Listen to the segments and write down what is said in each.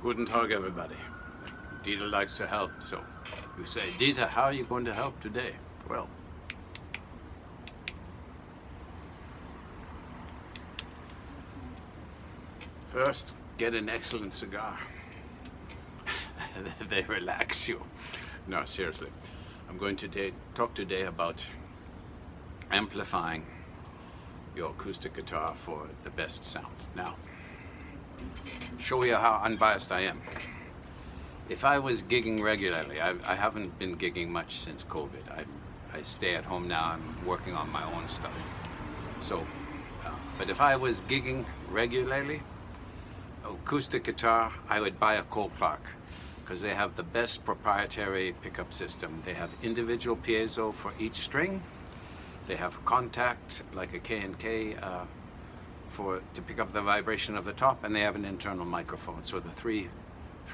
Guten Tag, everybody. Dieter likes to help, so you say, Dieter, how are you going to help today? Well, first, get an excellent cigar. They relax you. No, seriously. I'm going to talk today about amplifying your acoustic guitar for the best sound. Now, show you how unbiased I am. If I was gigging regularly, I haven't been gigging much since COVID. I stay at home now. I'm working on my own stuff. So, but if I was gigging regularly, acoustic guitar, I would buy a Cole Clark because they have the best proprietary pickup system. They have individual piezo for each string. They have contact like a K&K to pick up the vibration of the top, and they have an internal microphone. So the three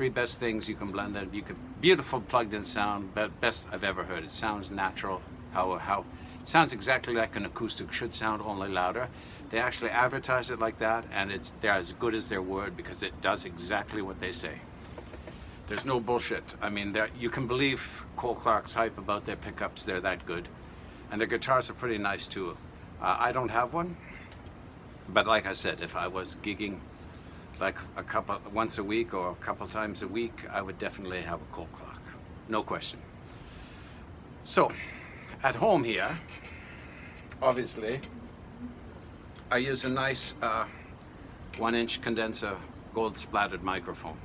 best things you can blend them. Beautiful plugged-in sound, best I've ever heard. It sounds natural. How it sounds exactly like an acoustic should sound, only louder. They actually advertise it like that, and they're as good as their word because it does exactly what they say. There's no bullshit. I mean, you can believe Cole Clark's hype about their pickups. They're that good, and their guitars are pretty nice too. I don't have one, but like I said, if I was gigging like once a week or a couple times a week, I would definitely have a Cole Clark, no question. So, at home here, obviously, I use a nice 1-inch condenser gold splattered microphone.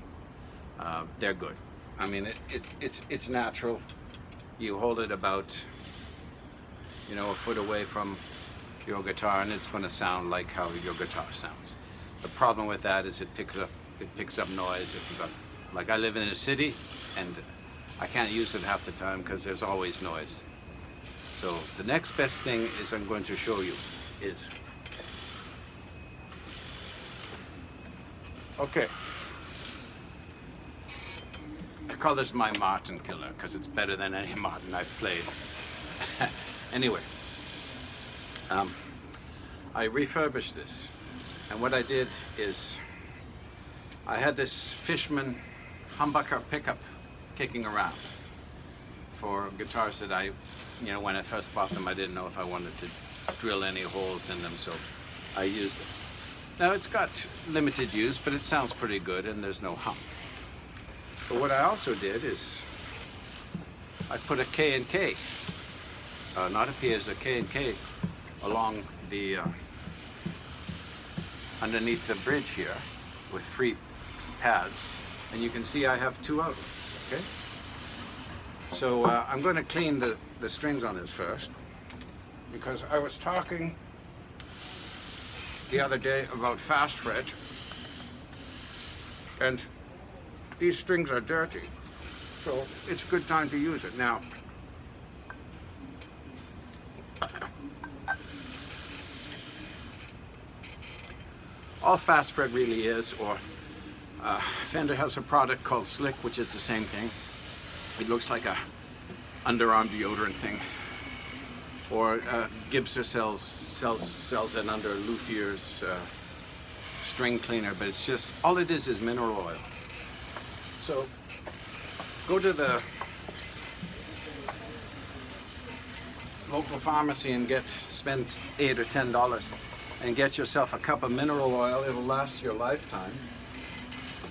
They're good. I mean, it's natural. You hold it about, a foot away from your guitar, and it's going to sound like how your guitar sounds. The problem with that is it picks up noise. If you got, like, I live in a city, and I can't use it half the time because there's always noise. So the next best thing is I'm going to show you is, okay, I call this my Martin killer because it's better than any Martin I've played. Anyway, I refurbished this, and what I did is I had this Fishman humbucker pickup kicking around for guitars that when I first bought them, I didn't know if I wanted to drill any holes in them, so I used this. Now it's got limited use, but it sounds pretty good and there's no hum. But what I also did is I put a K&K, not a piezo, K&K along the underneath the bridge here with 3 pads, and you can see I have 2 outlets. Okay, so I'm going to clean the strings on this first, because I was talking the other day about fast fret, and these strings are dirty, so it's a good time to use it. Now, all fast fret really is, or Fender has a product called Slick, which is the same thing. It looks like a underarm deodorant thing. Or Gibson sells it under Luthier's string cleaner, but it's just, all it is mineral oil. So go to the local pharmacy and spend $8 or $10 and get yourself a cup of mineral oil. It'll last your lifetime.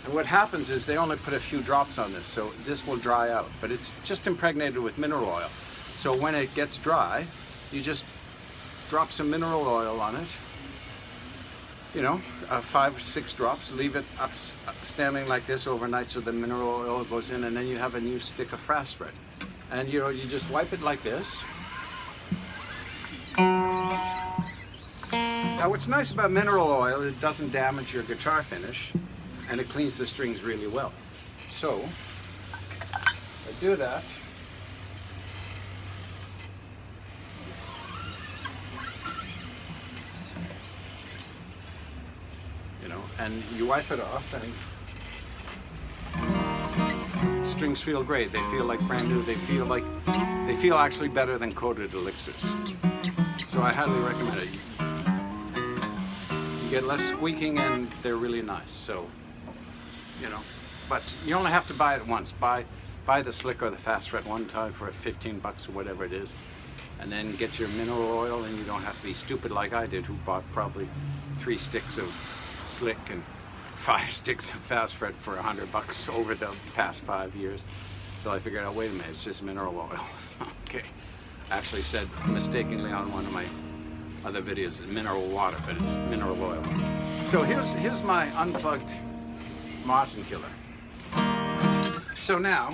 And what happens is they only put a few drops on this, so this will dry out, but it's just impregnated with mineral oil. So when it gets dry, you just drop some mineral oil on it, 5 or 6 drops, leave it up standing like this overnight so the mineral oil goes in, and then you have a new stick of fast fret. And you just wipe it like this. Now what's nice about mineral oil, it doesn't damage your guitar finish, and it cleans the strings really well. So I do that. And you wipe it off, and strings feel great. They feel like brand new. They feel actually better than coated elixirs. So I highly recommend it. You get less squeaking, and they're really nice. So, but you only have to buy it once. Buy the slick or the fast fret one time for 15 bucks or whatever it is, and then get your mineral oil, and you don't have to be stupid like I did, who bought probably 3 sticks of slick and 5 sticks of fast fret for 100 bucks over the past 5 years. So I figured out, wait a minute, it's just mineral oil. Okay, I actually said mistakenly on one of my other videos mineral water, but it's mineral oil. So here's my unplugged Martin killer. So now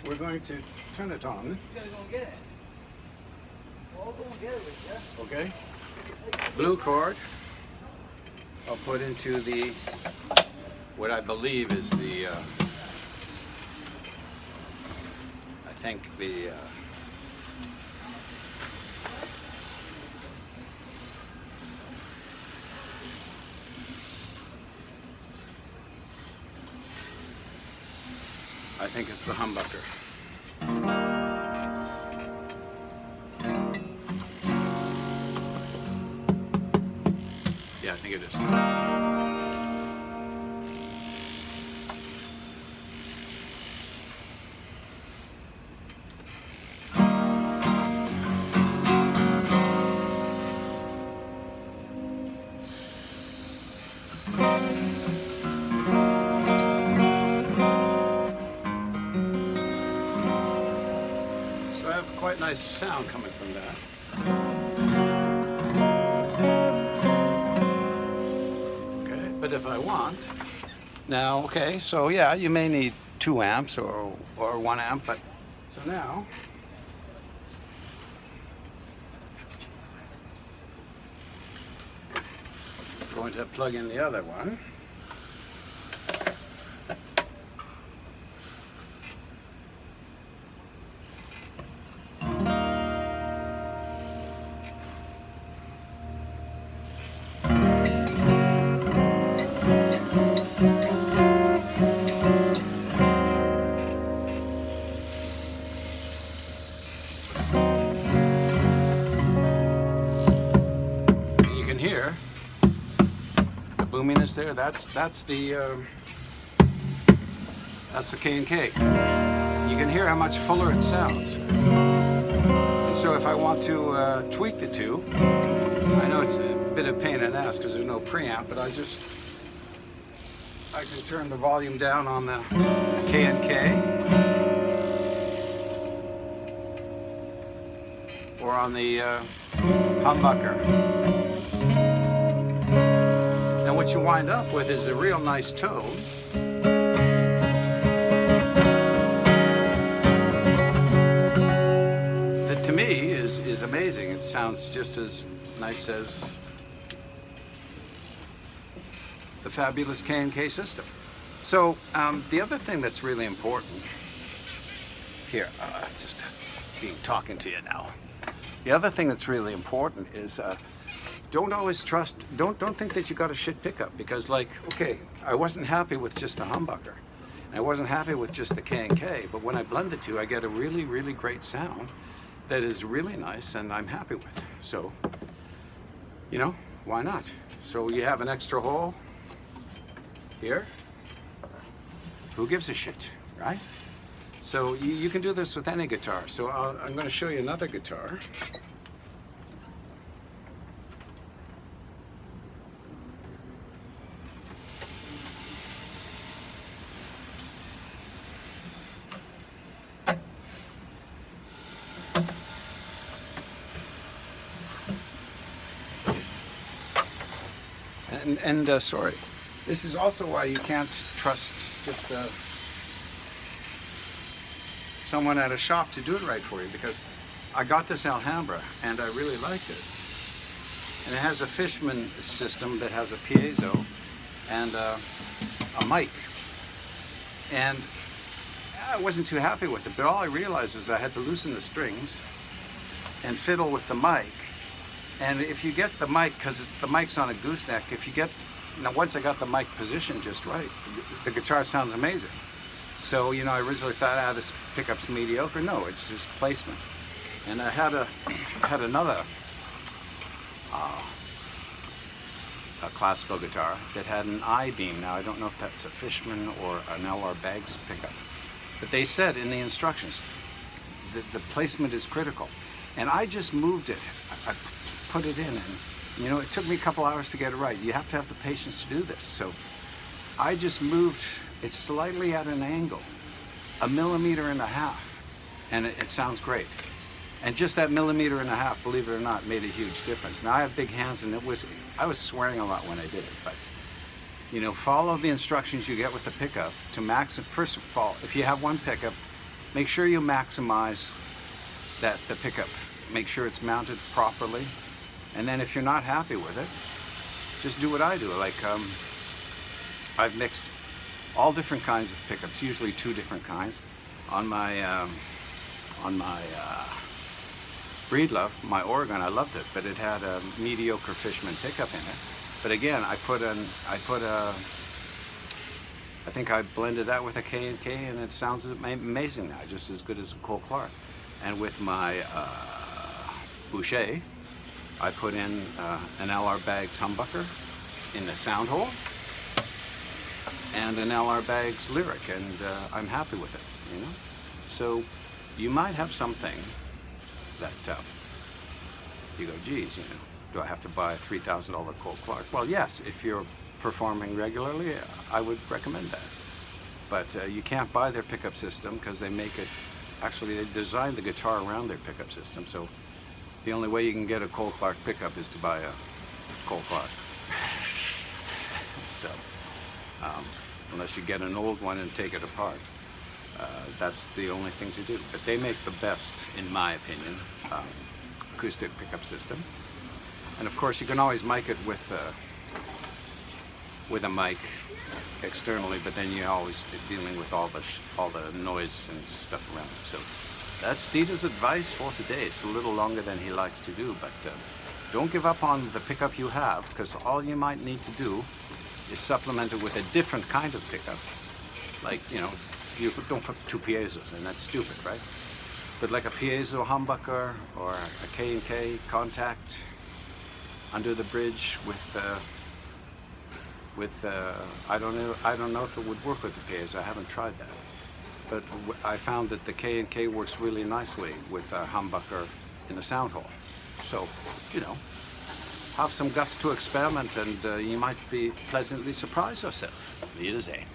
we're going to turn it on. You guys gonna get it? Well, go and get it with you. Okay. Blue cord. I'll put into the what I believe is the I think the I think it's the humbucker. Yeah, I think it is. Quite nice sound coming from that. Okay, but if I want now, okay, so yeah, you may need 2 amps or 1 amp, but so now I'm going to plug in the other one. Boominess there. That's the K&K. You can hear how much fuller it sounds. And so if I want to tweak the two, I know it's a bit of pain in the ass because there's no preamp, but I can turn the volume down on the K&K or on the humbucker. And what you wind up with is a real nice tone. That to me is amazing. It sounds just as nice as the fabulous K&K system. So the other thing that's really important here, just talking to you now. The other thing that's really important is don't always trust, don't think that you got a shit pickup, because like, okay, I wasn't happy with just the humbucker. And I wasn't happy with just the K&K, but when I blend the two, I get a really, really great sound that is really nice and I'm happy with. So, you know, why not? So you have an extra hole here. Who gives a shit, right? So you can do this with any guitar. So I'm going to show you another guitar. And sorry, this is also why you can't trust just someone at a shop to do it right for you, because I got this Alhambra and I really liked it. And it has a Fishman system that has a piezo and a mic. And I wasn't too happy with it, but all I realized was I had to loosen the strings and fiddle with the mic. And if you get the mic, because the mic's on a gooseneck, if you get, now once I got the mic positioned just right, the guitar sounds amazing. So, you know, I originally thought, this pickup's mediocre. No, it's just placement. And I had another a classical guitar that had an I-beam. Now I don't know if that's a Fishman or an LR Baggs pickup, but they said in the instructions that the placement is critical. And I just moved it. I put it in, and you know, it took me a couple hours to get it right. You have to have the patience to do this. So I just moved it slightly at an angle, 1.5 millimeters, and it sounds great. And just that 1.5 millimeters, believe it or not, made a huge difference. Now I have big hands, and I was swearing a lot when I did it, but you know, follow the instructions you get with the pickup to maximize. First of all, if you have one pickup, make sure you maximize the pickup. Make sure it's mounted properly. And then if you're not happy with it, just do what I do. Like I've mixed all different kinds of pickups, usually 2 different kinds, on my Breedlove, my Oregon. I loved it, but it had a mediocre Fishman pickup in it. But again, I think I blended that with a K&K, and it sounds amazing now, just as good as a Cole Clark. And with my Boucher, I put in an LR Baggs humbucker in the sound hole and an LR Baggs Lyric, and I'm happy with it, you know. So you might have something that you go, geez, you know, do I have to buy a $3,000 Cole Clark? Well, yes, if you're performing regularly, I would recommend that. But you can't buy their pickup system because they make it, actually they designed the guitar around their pickup system, so the only way you can get a Cole Clark pickup is to buy a Cole Clark. So, unless you get an old one and take it apart, that's the only thing to do. But they make the best, in my opinion, acoustic pickup system. And of course, you can always mic it with a mic externally, but then you're always dealing with all the noise and stuff around it. So that's Dieter's advice for today. It's a little longer than he likes to do, but don't give up on the pickup you have, because all you might need to do is supplement it with a different kind of pickup. Like, you know, you don't put 2 piezos in, that's stupid, right? But like a piezo humbucker or a K&K contact under the bridge with I don't know if it would work with the piezo. I haven't tried that, but I found that the K&K works really nicely with a humbucker in the sound hole. So, you know, have some guts to experiment, and you might be pleasantly surprised yourself. Wiedersehen.